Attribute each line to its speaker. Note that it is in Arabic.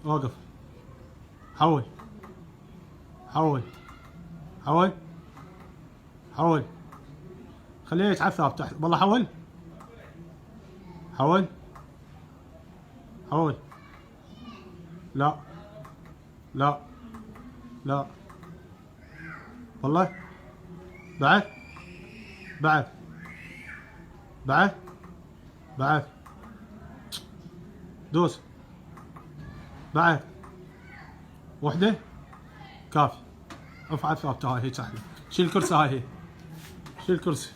Speaker 1: وقف. حول حول حول حول. خليه يتعثر تحت. والله حول حول حول. لا لا لا والله. بعد بعد بعد بعد. دوس. بعد. وحدة كافي. ارفع الثابتة هاي هيك احلى. شيل الكرسي هاي هي. شيل الكرسي.